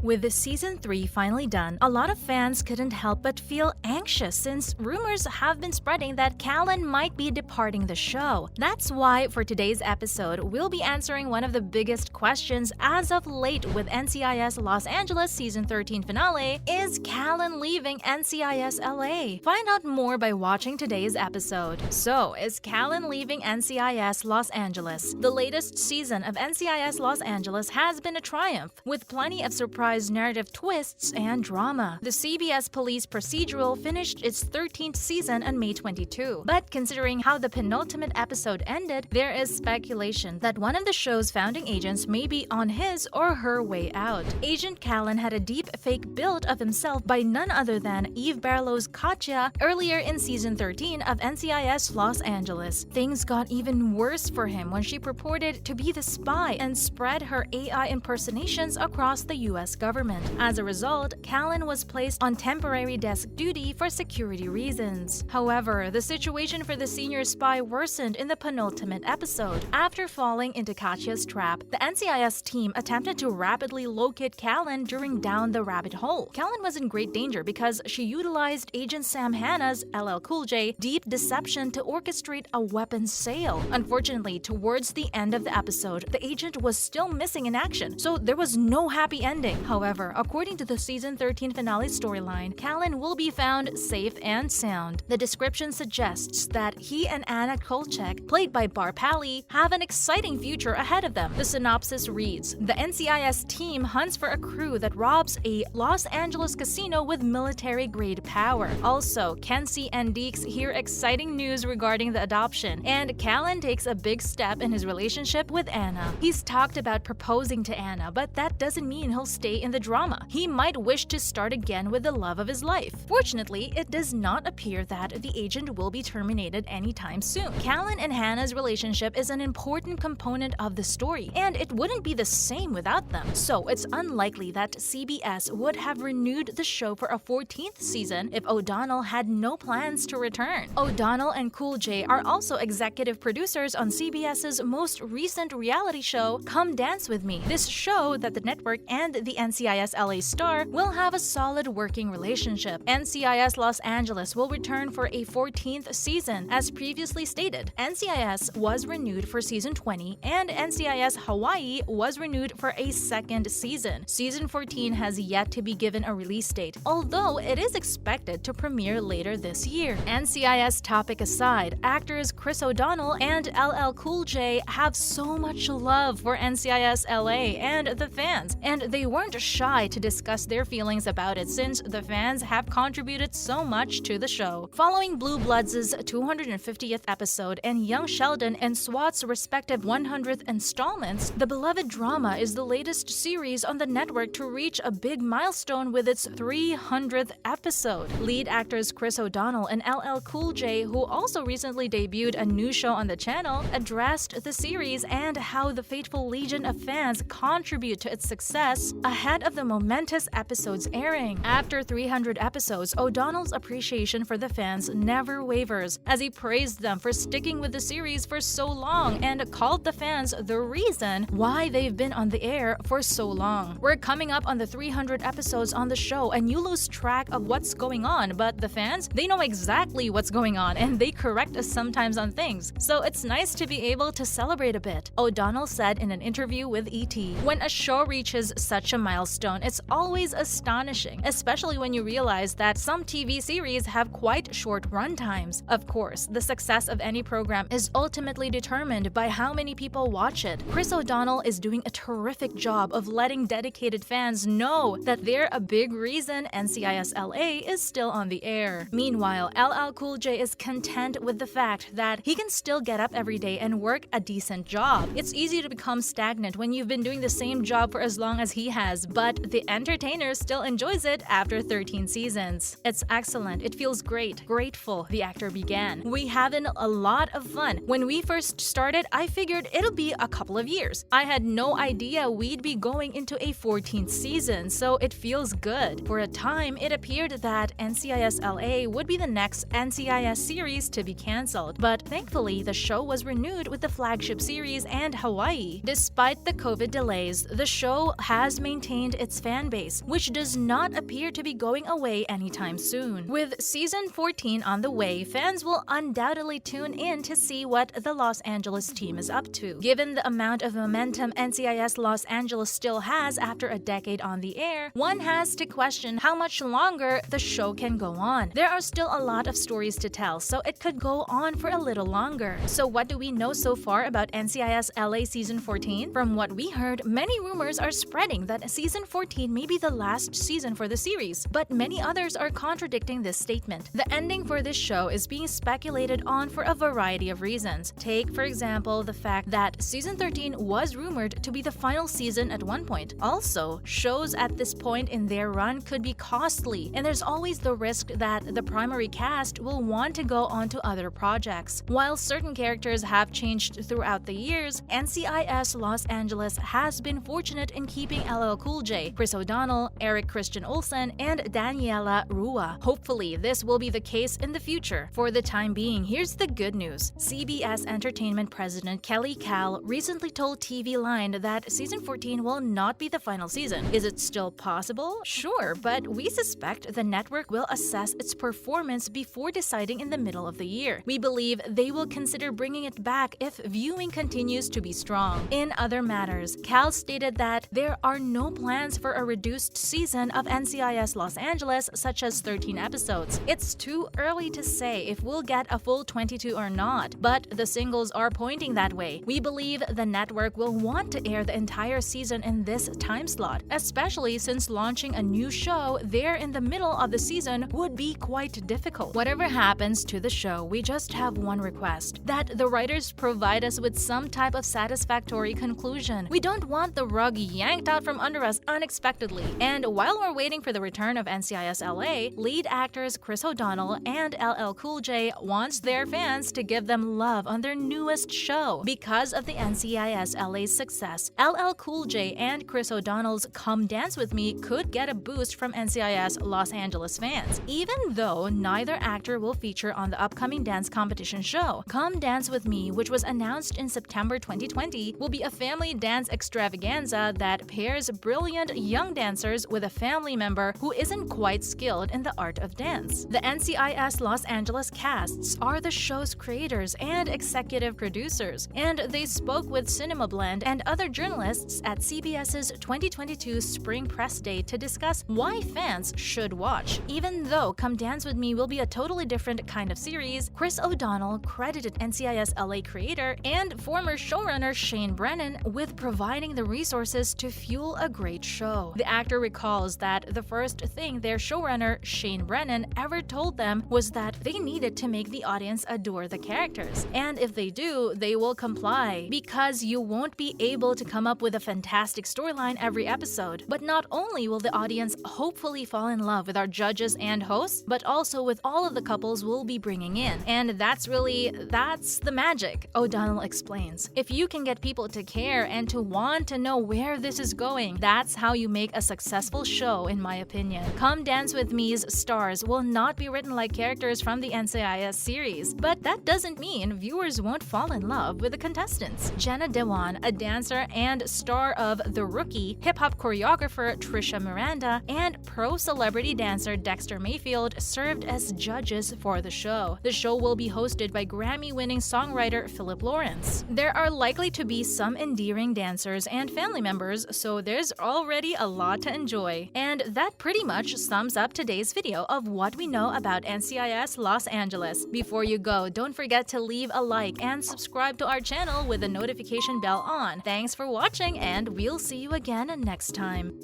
With the season 3 finally done, a lot of fans couldn't help but feel anxious since rumors have been spreading that Callen might be departing the show. That's why for today's episode, we'll be answering one of the biggest questions as of late with NCIS Los Angeles season 13 finale: is Callen leaving NCIS LA? Find out more by watching today's episode. So, is Callen leaving NCIS Los Angeles? The latest season of NCIS Los Angeles has been a triumph, with plenty of surprise narrative twists and drama. The CBS police procedural finished its 13th season on May 22. But considering how the penultimate episode ended, there is speculation that one of the show's founding agents may be on his or her way out. Agent Callen had a deep fake build of himself by none other than Barlow's Katya earlier in season 13 of NCIS Los Angeles. Things got even worse for him when she purported to be the spy and spread her AI impersonations across the US government. As a result, Callen was placed on temporary desk duty for security reasons. However, the situation for the senior spy worsened in the penultimate episode. After falling into Katya's trap, the NCIS team attempted to rapidly locate Callen during Down the Rabbit Hole. Callen was in great danger because she utilized Agent Sam Hanna's LL Cool J deep deception to orchestrate a weapons sale. Unfortunately, towards the end of the episode, the agent was still missing in action, so there was no happy ending. However, according to the season 13 finale storyline, Callen will be found safe and sound. The description suggests that he and Anna Kolchak, played by Bar Pally, have an exciting future ahead of them. The synopsis reads: the NCIS team hunts for a crew that robs a Los Angeles casino with military-grade power. Also, Kenzie and Deeks hear exciting news regarding the adoption, and Callen takes a big step in his relationship with Anna. He's talked about proposing to Anna, but that doesn't mean he'll stay in the drama. He might wish to start again with the love of his life. Fortunately, it does not appear that the agent will be terminated anytime soon. Callen and Hannah's relationship is an important component of the story, and it wouldn't be the same without them. So it's unlikely that CBS would have renewed the show for a 14th season if O'Donnell had no plans to return. O'Donnell and Cool J are also executive producers on CBS's most recent reality show, Come Dance With Me. This show that the network and the NCIS LA star will have a solid working relationship. NCIS Los Angeles will return for a 14th season. As previously stated, NCIS was renewed for season 20 and NCIS Hawaii was renewed for a second season. Season 14 has yet to be given a release date, although it is expected to premiere later this year. NCIS topic aside, actors Chris O'Donnell and LL Cool J have so much love for NCIS LA and the fans, and they weren't shy to discuss their feelings about it since the fans have contributed so much to the show. Following Blue Bloods' 250th episode and Young Sheldon and SWAT's respective 100th installments, the beloved drama is the latest series on the network to reach a big milestone with its 300th episode. Lead actors Chris O'Donnell and LL Cool J, who also recently debuted a new show on the channel, addressed the series and how the faithful legion of fans contribute to its success ahead of the momentous episodes airing. After 300 episodes, O'Donnell's appreciation for the fans never wavers, as he praised them for sticking with the series for so long and called the fans the reason why they've been on the air for so long. We're coming up on the 300 episodes on the show and you lose track of what's going on, but the fans, they know exactly what's going on and they correct us sometimes on things. So it's nice to be able to celebrate a bit, O'Donnell said in an interview with ET. When a show reaches such a milestone, it's always astonishing, especially when you realize that some TV series have quite short run times. Of course, the success of any program is ultimately determined by how many people watch it. Chris O'Donnell is doing a terrific job of letting dedicated fans know that they're a big reason NCIS LA is still on the air. Meanwhile, LL Cool J is content with the fact that he can still get up every day and work a decent job. It's easy to become stagnant when you've been doing the same job for as long as he has, but the entertainer still enjoys it after 13 seasons. It's excellent. It feels great. Grateful, the actor began. We having a lot of fun. When we first started, I figured it'll be a couple of years. I had no idea we'd be going into a 14th season, so it feels good. For a time, it appeared that NCIS LA would be the next NCIS series to be cancelled, but thankfully the show was renewed with the flagship series and Hawaii. Despite the COVID delays, the show has maintained maintained its fan base, which does not appear to be going away anytime soon. With season 14 on the way, fans will undoubtedly tune in to see what the Los Angeles team is up to. Given the amount of momentum NCIS Los Angeles still has after a decade on the air, one has to question how much longer the show can go on. There are still a lot of stories to tell, so it could go on for a little longer. So what do we know so far about NCIS LA Season 14? From what we heard, many rumors are spreading that Season 14 may be the last season for the series, but many others are contradicting this statement. The ending for this show is being speculated on for a variety of reasons. Take, for example, the fact that Season 13 was rumored to be the final season at one point. Also, shows at this point in their run could be costly, and there's always the risk that the primary cast will want to go on to other projects. While certain characters have changed throughout the years, NCIS Los Angeles has been fortunate in keeping LL Cool J, Chris O'Donnell, Eric Christian Olsen, and Daniela Rua. Hopefully, this will be the case in the future. For the time being, here's the good news. CBS Entertainment President Kelly Cal recently told TV Line that Season 14 will not be the final season. Is it still possible? Sure, but we suspect the network will assess its performance before deciding in the middle of the year. We believe they will consider bringing it back if viewing continues to be strong. In other matters, Cal stated that there are no plans for a reduced season of NCIS Los Angeles, such as 13 episodes. It's too early to say if we'll get a full 22 or not, but the singles are pointing that way. We believe the network will want to air the entire season in this time slot, especially since launching a new show there in the middle of the season would be quite difficult. Whatever happens to the show, we just have one request: that the writers provide us with some type of satisfactory conclusion. We don't want the rug yanked out from under us unexpectedly. And while we're waiting for the return of NCIS LA, lead actors Chris O'Donnell and LL Cool J wants their fans to give them love on their newest show. Because of the NCIS LA's success, LL Cool J and Chris O'Donnell's Come Dance With Me could get a boost from NCIS Los Angeles fans, even though neither actor will feature on the upcoming dance competition show. Come Dance With Me, which was announced in September 2020, will be a family dance extravaganza that pairs brilliant young dancers with a family member who isn't quite skilled in the art of dance. The NCIS Los Angeles casts are the show's creators and executive producers, and they spoke with Cinema Blend and other journalists at CBS's 2022 Spring Press Day to discuss why fans should watch. Even though Come Dance With Me will be a totally different kind of series, Chris O'Donnell credited NCIS LA creator and former showrunner Shane Brennan with providing the resources to fuel a great show. The actor recalls that the first thing their showrunner, Shane Brennan, ever told them was that they needed to make the audience adore the characters. And if they do, they will comply, because you won't be able to come up with a fantastic storyline every episode. But not only will the audience hopefully fall in love with our judges and hosts, but also with all of the couples we'll be bringing in. And that's the magic, O'Donnell explains. If you can get people to care and to want to know where this is going, that's how you make a successful show, in my opinion. Come Dance With Me's stars will not be written like characters from the NCIS series, but that doesn't mean viewers won't fall in love with the contestants. Jenna Dewan, a dancer and star of The Rookie, hip-hop choreographer Trisha Miranda, and pro-celebrity dancer Dexter Mayfield served as judges for the show. The show will be hosted by Grammy-winning songwriter Philip Lawrence. There are likely to be some endearing dancers and family members, so there's already a lot to enjoy. And that pretty much sums up today's video of what we know about NCIS Los Angeles. Before you go, don't forget to leave a like and subscribe to our channel with the notification bell on. Thanks for watching, and we'll see you again next time.